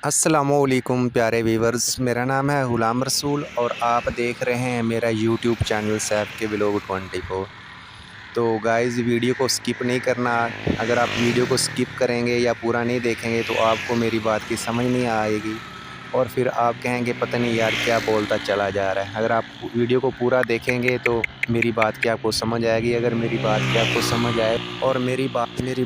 अस्सलामुअलैकुम प्यारे व्यूवर्स, मेरा नाम है ग़ुलाम रसूल और आप देख रहे हैं मेरा यूट्यूब चैनल सैफ के व्लॉग 24। तो गाइज़, वीडियो को स्किप नहीं करना। अगर आप वीडियो को स्किप करेंगे या पूरा नहीं देखेंगे तो आपको मेरी बात की समझ नहीं आएगी और फिर आप कहेंगे पता नहीं यार क्या बोलता चला जा रहा है। अगर आप वीडियो को पूरा देखेंगे तो मेरी बात की आपको समझ आएगी। अगर मेरी बात की आपको समझ आए और मेरी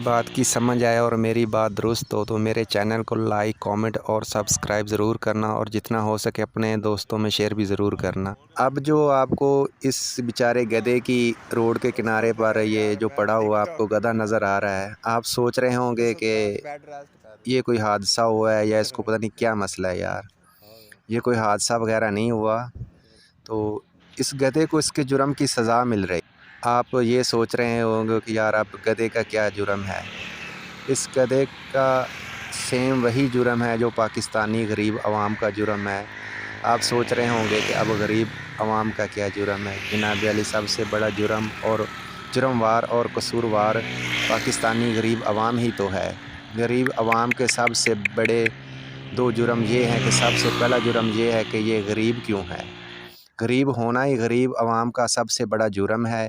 बात की समझ आए और मेरी बात दुरुस्त हो तो मेरे चैनल को लाइक, कमेंट और सब्सक्राइब ज़रूर करना और जितना हो सके अपने दोस्तों में शेयर भी ज़रूर करना। अब जो आपको इस बेचारे गधे की रोड के किनारे पर ये जो पड़ा हुआ आपको गधा नज़र आ रहा है, आप सोच रहे होंगे कि ये कोई हादसा हुआ है या इसको पता नहीं क्या मसला है यार। ये कोई हादसा वगैरह नहीं हुआ। तो इस गधे को इसके जुर्म की सज़ा मिल रही। आप ये सोच रहे होंगे कि यार अब गधे का क्या जुर्म है। इस गधे का सेम वही जुर्म है जो पाकिस्तानी गरीब आवाम का जुर्म है। आप सोच रहे होंगे कि अब गरीब आवाम का क्या जुर्म है। जनाब अली, सबसे बड़ा जुर्म और जुर्मवार और कसूरवार पाकिस्तानी गरीब आवाम ही तो है। गरीब आवाम के सबसे बड़े दो जुर्म ये हैं कि सबसे पहला जुर्म ये है कि ये गरीब क्यों है। गरीब होना ही गरीब आवाम का सबसे बड़ा जुर्म है।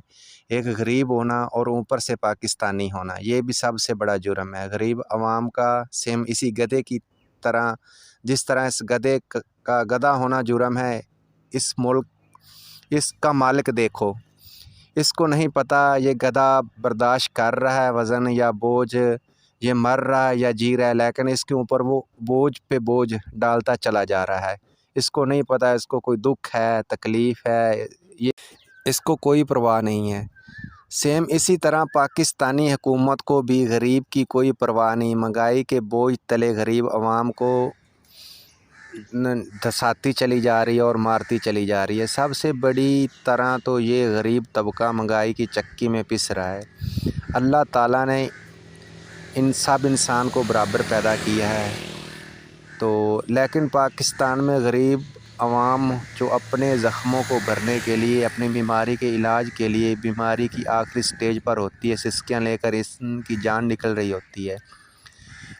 एक गरीब होना और ऊपर से पाकिस्तानी होना, ये भी सबसे बड़ा जुर्म है गरीब आवाम का। सेम इसी गधे की तरह, जिस तरह इस गधे का गधा होना जुर्म है, इस मुल्क इसका मालिक देखो, इसको नहीं पता ये गधा बर्दाश्त कर रहा है वज़न या बोझ, ये मर रहा है या जी रहा है, लेकिन इसके ऊपर वो बोझ पे बोझ डालता चला जा रहा है। इसको नहीं पता इसको कोई दुख है, तकलीफ़ है, ये इसको कोई परवाह नहीं है। सेम इसी तरह पाकिस्तानी हुकूमत को भी गरीब की कोई परवाह नहीं। महंगाई के बोझ तले गरीब आवाम को धसाती चली जा रही है और मारती चली जा रही है। सबसे बड़ी तरह तो ये गरीब तबका महंगाई की चक्की में पिस रहा है। अल्लाह ताला ने इन सब इंसान को बराबर पैदा किया है, तो लेकिन पाकिस्तान में गरीब आवाम जो अपने ज़ख्मों को भरने के लिए, अपनी बीमारी के इलाज के लिए, बीमारी की आखिरी स्टेज पर होती है, सिसकियाँ लेकर इनकी जान निकल रही होती है,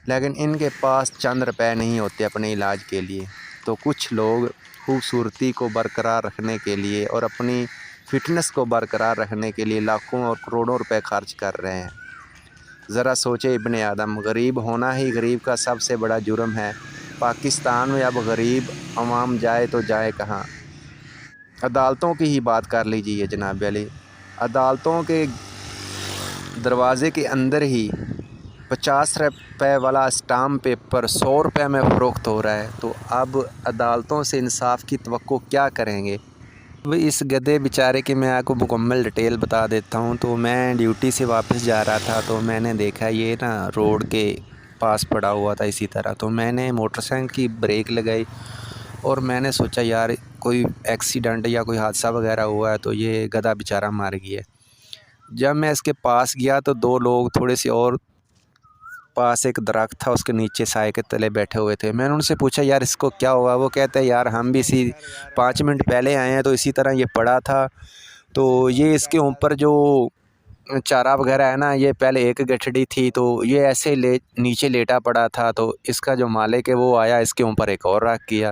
लेकिन इनके पास चंद रुपए नहीं होते अपने इलाज के लिए। तो कुछ लोग खूबसूरती को बरकरार रखने के लिए और अपनी फ़िटनेस को बरकरार रखने के लिए लाखों और करोड़ों रुपए खर्च कर रहे हैं। ज़रा सोचे इब्ने आदम, गरीब होना ही गरीब का सबसे बड़ा जुर्म है। पाकिस्तान में अब गरीब आवाम जाए तो जाए कहाँ। अदालतों की ही बात कर लीजिए जनाब अली, अदालतों के दरवाज़े के अंदर ही 50 रुपए वाला स्टाम्प पेपर 100 रुपए में फ़रोख्त हो रहा है। तो अब अदालतों से इंसाफ की तवक्को क्या करेंगे। अब इस गधे बेचारे की मैं आपको मुकम्मल डिटेल बता देता हूँ। तो मैं ड्यूटी से वापस जा रहा था तो मैंने देखा ये ना रोड के पास पड़ा हुआ था इसी तरह। तो मैंने मोटरसाइकिल की ब्रेक लगाई और मैंने सोचा यार कोई एक्सीडेंट या कोई हादसा वगैरह हुआ है तो ये गधा बेचारा मर गया। जब मैं इसके पास गया तो दो लोग थोड़े से और पास एक दरख्त था, उसके नीचे साए के तले बैठे हुए थे। मैंने उनसे पूछा यार इसको क्या हुआ। वो कहते हैं यार हम भी इसी 5 मिनट पहले आए हैं तो इसी तरह ये पड़ा था। तो ये इसके ऊपर जो चारा वगैरह है ना, ये पहले एक गठड़ी थी तो ये ऐसे नीचे लेटा पड़ा था। तो इसका जो मालिक है वो आया, इसके ऊपर एक और रख किया।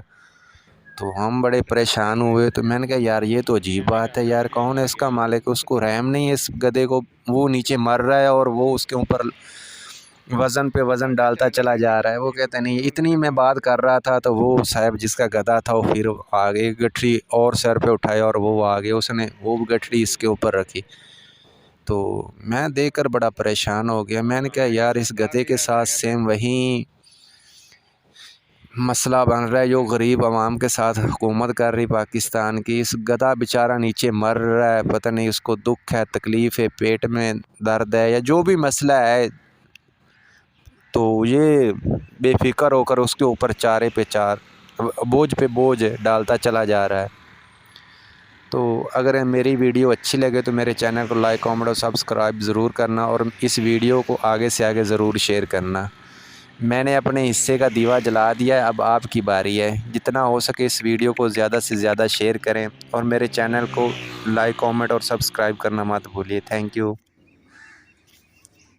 तो हम बड़े परेशान हुए। तो मैंने कहा यार ये तो अजीब बात है यार, कौन है इसका मालिक, उसको रहम नहीं है इस गधे को। वो नीचे मर रहा है और वो उसके ऊपर वज़न पे वज़न डालता चला जा रहा है। वो कहते नहीं। इतनी मैं बात कर रहा था तो वो साहब जिसका गधा था वो फिर आगे गठरी और सर पे उठाया और वो आगे उसने वो गठरी इसके ऊपर रखी। तो मैं देखकर बड़ा परेशान हो गया। मैंने कहा यार इस गधे के साथ सेम वही मसला बन रहा है जो गरीब आवाम के साथ हुकूमत कर रही पाकिस्तान की। इस गधा बेचारा नीचे मर रहा है, पता नहीं उसको दुख है, तकलीफ़ है, पेट में दर्द है या जो भी मसला है। तो ये बेफ़िक्र होकर उसके ऊपर चारे पे चार, बोझ पे बोझ डालता चला जा रहा है। तो अगर मेरी वीडियो अच्छी लगे तो मेरे चैनल को लाइक, कमेंट और सब्सक्राइब ज़रूर करना और इस वीडियो को आगे से आगे ज़रूर शेयर करना। मैंने अपने हिस्से का दीवा जला दिया है, अब आपकी बारी है। जितना हो सके इस वीडियो को ज़्यादा से ज़्यादा शेयर करें और मेरे चैनल को लाइक, कमेंट और सब्सक्राइब करना मत भूलिए। Thank you.